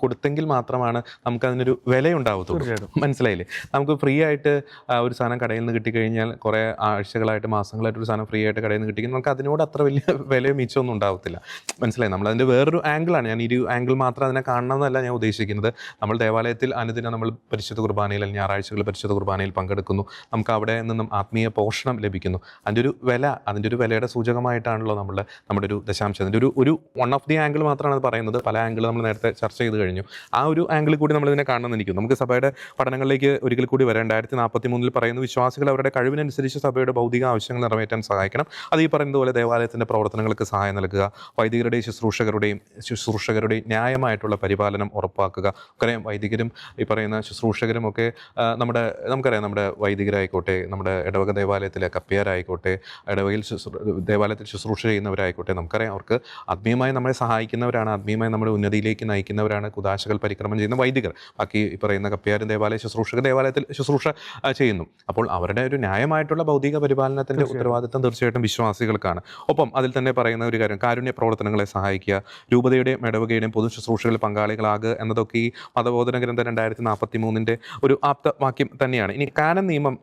കൊടുത്തെങ്കിൽ മാത്രമാണ് നമുക്കതിനൊരു വിലയുണ്ടാവത്തുള്ളൂ. മനസ്സിലായില്ലേ? നമുക്ക് ഫ്രീ ആയിട്ട് ഒരു സാധനം കടയിൽ നിന്ന് കിട്ടിക്കഴിഞ്ഞാൽ, കുറേ ആഴ്ചകളായിട്ട് മാസങ്ങളായിട്ട് ഒരു സാധനം ഫ്രീ ആയിട്ട് കടയിൽ നിന്ന് കിട്ടിക്കഴിഞ്ഞാൽ നമുക്ക് അതിനോട് അത്ര വലിയ വിലയോ മിച്ചമൊന്നും ഉണ്ടാവത്തില്ല. മനസ്സിലായി? നമ്മളതിൻ്റെ വേറൊരു ആംഗിളാണ്, ഞാൻ ഈ ആംഗിൾ മാത്രം അതിനെ കാണണമെന്നല്ല ഞാൻ ഉദ്ദേശിക്കുന്നത്. നമ്മൾ ദേവാലയത്തിൽ അനുദിനം നമ്മൾ പരിശുദ്ധ കുർബാനയിൽ അല്ലെങ്കിൽ ഞായറാഴ്ചകൾ പരിശുദ്ധ കുർബാനയിൽ പങ്കെടുക്കുന്നു, നമുക്ക് അവിടെ നിന്നും ആത്മീയ പോഷണം ലഭിക്കുന്നു. അതിൻ്റെ ഒരു വിലയുടെ സൂചകമായിട്ടാണല്ലോ നമ്മുടെ ഒരു ദശാംശം. അതിൻ്റെ ഒരു വൺ ഓഫ് ദി ആംഗിൾ മാത്രമാണ് അത് പറയുന്നത്. പല ആംഗിൾ നമ്മൾ നേരത്തെ ചർച്ച ചെയ്ത് കഴിഞ്ഞു. ആ ഒരു ആംഗിളിൽ കൂടി നമ്മളിതിനെ കാണണമെന്ന് എനിക്ക്. നമുക്ക് സഭയുടെ പഠനങ്ങളിലേക്ക് ഒരിക്കൽ കൂടി വരാം. 2043 പറയുന്നു, വിശ്വാസികൾ അവരുടെ കഴിവിനനുസരിച്ച് സഭയുടെ ഭൗതിക ആവശ്യങ്ങൾ നിറവേറ്റാൻ സഹായിക്കണം. അത് ഈ പറയുന്നത് പോലെ ദേവാലയത്തിൻ്റെ പ്രവർത്തനങ്ങൾക്ക് സഹായം നൽകുക, വൈദികരുടെയും ശുശ്രൂഷകരുടെയും ന്യായമായിട്ടുള്ള പരിപാലനം ഉറപ്പാക്കുക. നമുക്കറിയാം, വൈദികരും ഈ പറയുന്ന ശുശ്രൂഷകരും ഒക്കെ നമുക്കറിയാം, നമ്മുടെ വൈദികരായിക്കോട്ടെ, നമ്മുടെ ഇടവക ദേവാലയത്തിലെ കപ്പ്യാരായിക്കോട്ടെ, ഇടവകയിൽ ദേവാലയത്തിൽ ശുശ്രൂഷ ചെയ്യുന്നവരായിക്കോട്ടെ, നമുക്കറിയാം അവർക്ക് ആത്മീയമായി നമ്മളെ സഹായിക്കുന്നവരാണ്, ആത്മീയമായി നമ്മുടെ ഉന്നതിയിലേക്ക് നയിക്കുന്നവരാണ് കുദാശകൾ പരിക്രമം ചെയ്യുന്ന വൈദികർ. ബാക്കി ഈ പറയുന്ന കപ്പ്യാരും ദേവാലയ ശുശ്രൂഷകർ ദേവാലയത്തിൽ ശുശ്രൂഷ ചെയ്യുന്നു. അപ്പോൾ അവരുടെ ഒരു ഒരു ന്യായമായിട്ടുള്ള ഭൗതിക പരിപാലനത്തിൻ്റെ ഉത്തരവാദിത്തം തീർച്ചയായിട്ടും വിശ്വാസികൾക്കാണ്. ഒപ്പം അതിൽ തന്നെ പറയുന്ന ഒരു കാര്യം, കാരുണ്യ പ്രവർത്തനങ്ങളെ സഹായിക്കുക, രൂപതയുടെയും ഇടവകയുടെയും പൊതു ശുശ്രൂഷകളിൽ പങ്കാളികളാകുക എന്നതൊക്കെ ഈ മതബോധന ഗ്രന്ഥം 2043 ഒരു ആപ്തവാക്യം തന്നെയാണ്. ഇനി കാനൻ നിയമം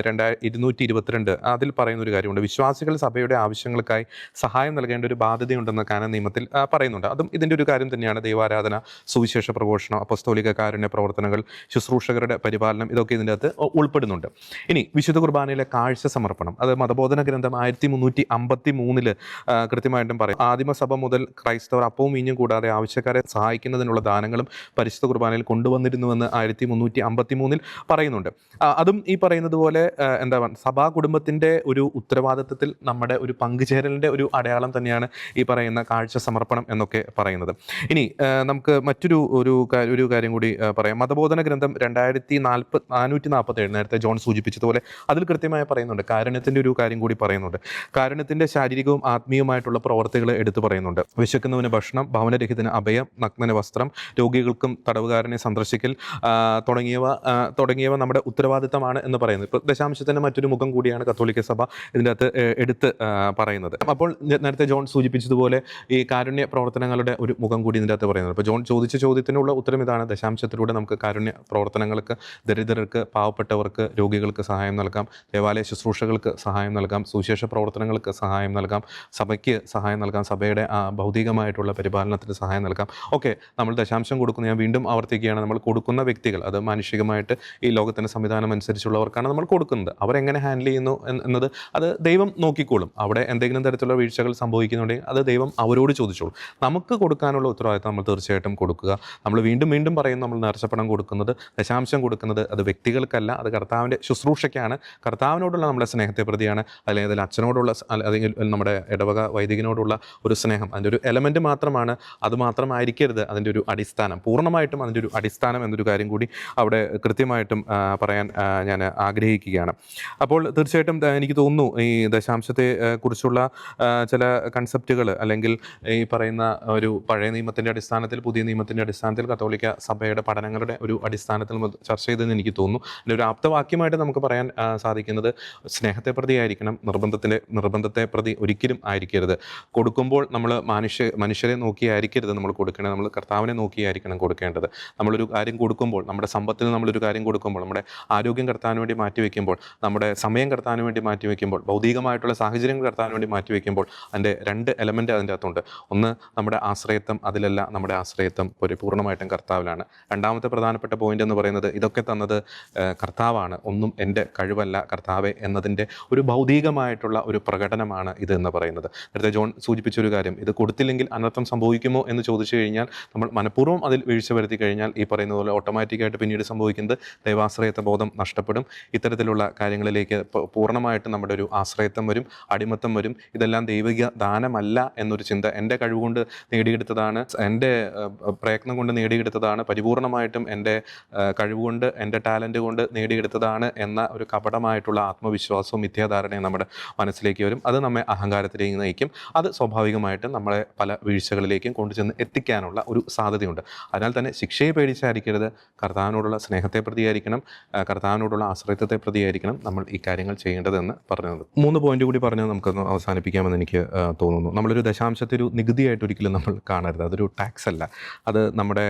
222 അതിൽ പറയുന്ന ഒരു കാര്യമുണ്ട്. വിശ്വാസികൾ സഭയുടെ ആവശ്യങ്ങൾക്കായി സഹായം നൽകേണ്ട ഒരു ബാധ്യതയുണ്ടെന്ന് കാനൻ നിയമത്തിൽ പറയുന്നുണ്ട്. അതും ഇതിൻ്റെ ഒരു കാര്യം തന്നെയാണ്. ദൈവാരാധന, സുവിശേഷ പ്രഘോഷണം, അപ്പസ്തോലിക കാരുണ്യ പ്രവർത്തനങ്ങൾ, ശുശ്രൂഷകരുടെ പരിപാലനം, ഇതൊക്കെ ഇതിൻ്റെ അകത്ത് ഉൾപ്പെടുന്നുണ്ട്. ഇനി വിശുദ്ധ കുർബാനയിലെ കാഴ്ച സമർപ്പണം, അത് മതബോധന ഗ്രന്ഥം 1353 കൃത്യമായിട്ടും പറയും. ആദിമസഭ മുതൽ ക്രൈസ്തവർ അപ്പവും വീഞ്ഞും കൂടാതെ ആവശ്യക്കാരെ സഹായിക്കുന്നതിനുള്ള ദാനങ്ങളും പരിശുദ്ധ കുർബാനയിൽ കൊണ്ടുവന്നിരുന്നുവെന്ന് 1353 പറയുന്നുണ്ട്. അതും ഈ പറയുന്നത് പോലെ സഭാ കുടുംബത്തിൻ്റെ ഒരു ഉത്തരവാദിത്വത്തിൽ നമ്മുടെ ഒരു പങ്കുചേരലിൻ്റെ ഒരു അടയാളം തന്നെയാണ് ഈ പറയുന്ന കാഴ്ച സമർപ്പണം എന്നൊക്കെ പറയുന്നത്. ഇനി നമുക്ക് മറ്റൊരു കാര്യം കൂടി പറയാം. മതബോധന ഗ്രന്ഥം 447 നേരത്തെ ജോൺ സൂചിപ്പിച്ചതുപോലെ അതിൽ കൃത്യമായി പറയുന്നുണ്ട്. കാരുണ്യത്തിൻ്റെ ഒരു കാര്യം കൂടി പറയുന്നുണ്ട്. കാരുണ്യത്തിൻ്റെ ശാരീരികവും ആത്മീയവുമായിട്ടുള്ള പ്രവർത്തികൾ എടുത്തു പറയുന്നുണ്ട്. വിശക്കുന്നവന് ഭക്ഷണം, ഭവനരഹിതന് അഭയം, നഗ്നന് വസ്ത്രം, രോഗികൾക്കും തടവുകാരനെ സന്ദർശിക്കൽ തുടങ്ങിയവ നമ്മുടെ ഉത്തരവാദിത്തമാണ് എന്ന് പറയുന്നത്. ഇപ്പോൾ ദശാംശത്തിൻ്റെ മറ്റൊരു മുഖം കൂടിയാണ് കത്തോലിക്ക സഭ ഇതിൻ്റെ അകത്ത് എടുത്ത് പറയുന്നത്. അപ്പോൾ നേരത്തെ ജോൺ സൂചിപ്പിച്ചതുപോലെ ഈ കാരുണ്യ പ്രവർത്തനങ്ങളുടെ ഒരു മുഖം കൂടി ഇതിൻ്റെ അകത്ത് പറയുന്നത്. അപ്പോൾ ജോൺ ചോദിച്ച ചോദ്യത്തിനുള്ള ഉത്തരം ഇതാണ്. ദശാംശത്തിലൂടെ നമുക്ക് കാരുണ്യ പ്രവർത്തനങ്ങൾക്ക്, ദരിദ്രർക്ക്, പാവപ്പെട്ടവർക്ക്, രോഗികൾക്ക് സഹായം നൽകാം, ദേവാലയ ശുശ്രൂഷകൾക്ക് സഹായം നൽകാം, സുവിശേഷ പ്രവർത്തനങ്ങൾക്ക് സഹായം നൽകാം, സഭയ്ക്ക് സഹായം നൽകാം, സഭയുടെ ഭൗതികമായിട്ടുള്ള പരിപാലനത്തിന് സഹായം നൽകാം. ഓക്കെ, നമ്മൾ ദശാംശം കൊടുക്കുന്ന, ഞാൻ വീണ്ടും ആവർത്തിക്കുകയാണ്, നമ്മൾ കൊടുക്കുന്ന വ്യക്തികൾ അത് മാനുഷികമായിട്ട് ഈ ലോകത്തിൻ്റെ സംവിധാനം അനുസരിച്ചുള്ളവർക്കാണ് നമ്മൾ കൊടുക്കുന്നത്. അവരെങ്ങനെ ഹാൻഡിൽ ചെയ്യുന്നു എന്നത് അത് ദൈവം നോക്കിക്കോളും. അവിടെ എന്തെങ്കിലും തരത്തിലുള്ള വീഴ്ചകൾ സംഭവിക്കുന്നുണ്ടെങ്കിൽ അത് ദൈവം അവരോട് ചോദിച്ചോളും. നമുക്ക് കൊടുക്കാനുള്ള ഉത്തരവാദിത്തം നമ്മൾ തീർച്ചയായിട്ടും കൊടുക്കുക. നമ്മൾ വീണ്ടും പറയും, നമ്മൾ നേർച്ചപ്പണം കൊടുക്കുന്നത്, ദശാംശം കൊടുക്കുന്നത് അത് വ്യക്തികൾക്കല്ല, അത് കർത്താവിൻ്റെ ശുശ്രൂഷയ്ക്കാണ്, കർത്താവിനോടുള്ള നമ്മുടെ സ്നേഹത്തെ പ്രതിയാണ്, അല്ലെങ്കിൽ അച്ഛനോടുള്ള, അല്ലെങ്കിൽ നമ്മുടെ ഇടവക വൈദികനോടുള്ള ഒരു സ്നേഹം, അതിൻ്റെ ഒരു എലമെൻറ്റ് മാത്രമാണ്. അത് മാത്രമായിരിക്കരുത് അതിൻ്റെ ഒരു അടിസ്ഥാനം. പൂർണ്ണമായിട്ടും അതിൻ്റെ ഒരു അടിസ്ഥാനം എന്നൊരു കാര്യം കൂടി അവിടെ കൃത്യമായിട്ടും പറയാൻ ഞാൻ ആഗ്രഹിക്കുകയാണ്. അപ്പോൾ തീർച്ചയായിട്ടും എനിക്ക് തോന്നുന്നു ഈ ദശാംശത്തെ കുറിച്ചുള്ള ചില കൺസെപ്റ്റുകൾ, അല്ലെങ്കിൽ ഈ പറയുന്ന ഒരു പഴയ നിയമത്തിൻ്റെ അടിസ്ഥാനത്തിൽ, പുതിയ നിയമത്തിൻ്റെ അടിസ്ഥാനത്തിൽ, കത്തോലിക്ക സഭയുടെ പഠനങ്ങളുടെ ഒരു അടിസ്ഥാനത്തിൽ ചർച്ച ചെയ്തതെന്ന് എനിക്ക് തോന്നുന്നു. അതിൻ്റെ ഒരു ആപ്തവാക്യമായിട്ട് നമുക്ക് പറയാൻ സാധിക്കുന്നത് സ്നേഹത്തെ പ്രതി ആയിരിക്കണം, നിർബന്ധത്തെ പ്രതി ഒരിക്കലും ആയിരിക്കരുത്. കൊടുക്കുമ്പോൾ നമ്മൾ മനുഷ്യരെ നോക്കിയായിരിക്കരുത് നമ്മൾ കൊടുക്കേണ്ടത്, നമ്മൾ കർത്താവിനെ നോക്കിയായിരിക്കണം കൊടുക്കേണ്ടത്. നമ്മളൊരു കാര്യം കൊടുക്കുമ്പോൾ, നമ്മുടെ സമ്പത്തിന് നമ്മളൊരു കാര്യം കൊടുക്കുമ്പോൾ, നമ്മുടെ ആരോഗ്യം കർത്താവിന് വേണ്ടി മാറ്റിവെക്കുമ്പോൾ, നമ്മുടെ സമയം കർത്താവിന് വേണ്ടി മാറ്റിവെക്കുമ്പോൾ, ഭൗതികമായിട്ടുള്ള സാഹചര്യങ്ങൾ കർത്താവിന് വേണ്ടി മാറ്റിവെക്കുമ്പോൾ അതിൻ്റെ 2 എലമെൻ്റ് അതിൻ്റെ അകത്തുണ്ട്. ഒന്ന്, നമ്മുടെ ആശ്രയത്വം, അതിലല്ല, നമ്മുടെ ആശ്രയത്വം പൂർണ്ണമായിട്ടും കർത്താവിലാണ്. രണ്ടാമത്തെ പ്രധാനപ്പെട്ട പോയിന്റ് എന്ന് പറയുന്നത് ഇതൊക്കെ തന്നത് കർത്താവാണ്, ഒന്നും എൻ്റെ കഴിവല്ല കർത്താവെ എന്നതിൻ്റെ ഒരു ഭൗതികമായിട്ടുള്ള ഒരു പ്രകടനമാണ് ഇത് എന്ന് പറയുന്നത്. നേരത്തെ ജോൺ സൂചിപ്പിച്ചൊരു കാര്യം, ഇത് കൊടുത്തില്ലെങ്കിൽ അനർത്ഥം സംഭവിക്കുമോ എന്ന് ചോദിച്ചു കഴിഞ്ഞാൽ, നമ്മൾ മനഃപൂർവ്വം അതിൽ വീഴ്ച വരുത്തി കഴിഞ്ഞാൽ ഈ പറയുന്ന പോലെ ഓട്ടോമാറ്റിക്കായിട്ട് പിന്നീട് സംഭവിക്കുന്നത് ദൈവാശ്രയത്വ ബോധം നഷ്ടപ്പെടും. ഇത്തരത്തിലുള്ള കാര്യങ്ങളിലേക്ക് പൂർണ്ണമായിട്ടും നമ്മുടെ ഒരു ആശ്രയത്വം വരും, അടിമത്തം വരും. ഇതെല്ലാം ദൈവിക ദാനമല്ല എന്നൊരു ചിന്ത, എൻ്റെ കഴിവുകൊണ്ട് നേടിയെടുത്തതാണ്, എൻ്റെ പ്രയത്നം കൊണ്ട് നേടിയെടുത്തതാണ്, പരിപൂർണമായിട്ടും എൻ്റെ കഴിവുകൊണ്ട്, എൻ്റെ ടാലൻറ്റ് കൊണ്ട് നേടിയെടുത്തതാണ് എന്ന ഒരു കപടമായിട്ടുള്ള ആത്മവിശ്വാസവും മിഥ്യാധാരണയും നമ്മുടെ മനസ്സിലേക്ക് വരും. അത് നമ്മെ അഹങ്കാരത്തിലേക്ക് നയിക്കും. അത് സ്വാഭാവികമായിട്ടും നമ്മളെ പല വീഴ്ചകളിലേക്കും കൊണ്ടുചെന്ന് എത്തിക്കാനുള്ള ഒരു സാധ്യതയുണ്ട്. അതിനാൽ തന്നെ ശിക്ഷയെ പേടിച്ചായിരിക്കരുത്, കർത്താവിനോടുള്ള സ്നേഹത്തെ പ്രതിയായിരിക്കണം, കർത്താവിനോടുള്ള ആശ്രയത്വത്തെ പ്രതിയായിരിക്കണം നമ്മൾ ഈ കാര്യങ്ങൾ ചെയ്യേണ്ടതെന്ന് പറഞ്ഞത്. 3 പോയിന്റ് കൂടി പറഞ്ഞ് നമുക്കൊന്ന് അവസാനിപ്പിക്കാമെന്ന് എനിക്ക് തോന്നുന്നു. നമ്മളൊരു ദശാംശത്തെ ഒരു നികുതിയായിട്ട് ഒരിക്കലും നമ്മൾ കാണരുത്. അതൊരു ടാക്സ് അല്ല, അത് നമ്മുടെ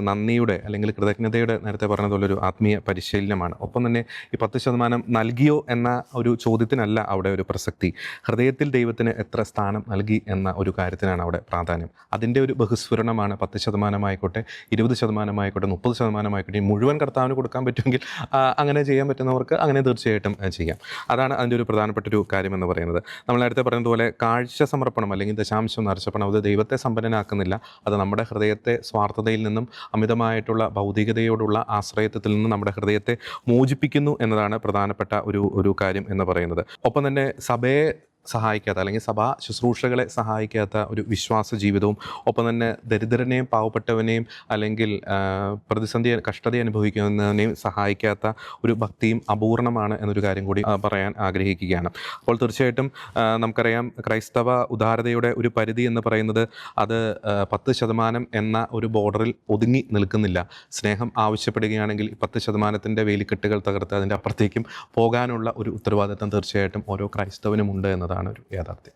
നന്ദിയുടെ അല്ലെങ്കിൽ കൃതജ്ഞതയുടെ, നേരത്തെ പറഞ്ഞതുപോലെ ഒരു ആത്മീയ പരിശീലനമാണ്. ഒപ്പം തന്നെ ഈ 10% നൽകിയോ എന്ന ഒരു ചോദ്യത്തിനല്ല അവിടെ ഒരു പ്രസക്തി. ഹൃദയത്തിൽ ദൈവത്തിന് എത്ര സ്ഥാനം നൽകി എന്ന ഒരു കാര്യത്തിനാണ് അവിടെ പ്രാധാന്യം. അതിൻ്റെ ഒരു ബഹുസ്ഫുരണമാണ് 10% ആയിക്കോട്ടെ, 20% ആയിക്കോട്ടെ, 30% ആയിക്കോട്ടെ, മുഴുവൻ കർത്താവിന് കൊടുക്കാൻ പറ്റുമെങ്കിൽ അങ്ങനെ ചെയ്യാൻ പറ്റുന്നവർക്ക് അങ്ങനെ തീർച്ചയായിട്ടും ചെയ്യാം. അതാണ് അതിൻ്റെ ഒരു പ്രധാനപ്പെട്ട ഒരു കാര്യം എന്ന് പറയുന്നത്. നമ്മൾ നേരത്തെ പറഞ്ഞതുപോലെ കാഴ്ച സമർപ്പണം അല്ലെങ്കിൽ ദശാംശം നേർച്ചപ്പണം അത് ദൈവത്തെ സമ്പന്നനാക്കുന്നില്ല. അത് നമ്മുടെ ഹൃദയത്തെ സ്വാർത്ഥതയിൽ നിന്നും അമിതമായിട്ടുള്ള ഭൗതികതയോടുള്ള ആശ്രയത്വത്തിൽ നിന്നും നമ്മുടെ ഹൃദയത്തെ മോചിപ്പിക്കുന്നു എന്നതാണ് പ്രധാനപ്പെട്ട ഒരു കാര്യം എന്ന് പറയുന്നത്. ഒപ്പം തന്നെ സഭയെ സഹായിക്കാത്ത അല്ലെങ്കിൽ സഭാ ശുശ്രൂഷകളെ സഹായിക്കാത്ത ഒരു വിശ്വാസ ജീവിതവും, ഒപ്പം തന്നെ ദരിദ്രനെയും പാവപ്പെട്ടവനെയും അല്ലെങ്കിൽ പ്രതിസന്ധി കഷ്ടത അനുഭവിക്കുന്നതിനെയും സഹായിക്കാത്ത ഒരു ഭക്തിയും അപൂർണമാണ് എന്നൊരു കാര്യം കൂടി പറയാൻ ആഗ്രഹിക്കുകയാണ്. അപ്പോൾ തീർച്ചയായിട്ടും നമുക്കറിയാം, ക്രൈസ്തവ ഉദാരതയുടെ ഒരു പരിധി എന്ന് പറയുന്നത് അത് 10% എന്ന ഒരു ബോർഡറിൽ ഒതുങ്ങി നിൽക്കുന്നില്ല. സ്നേഹം ആവശ്യപ്പെടുകയാണെങ്കിൽ 10%-ൻ്റെ വേലിക്കെട്ടുകൾ തകർത്ത് അതിൻ്റെ അപ്പുറത്തേക്കും പോകാനുള്ള ഒരു ഉത്തരവാദിത്തം തീർച്ചയായിട്ടും ഓരോ ക്രൈസ്തവനും ഉണ്ട് എന്നതാണ് ഒരു യാഥാർത്ഥ്യം.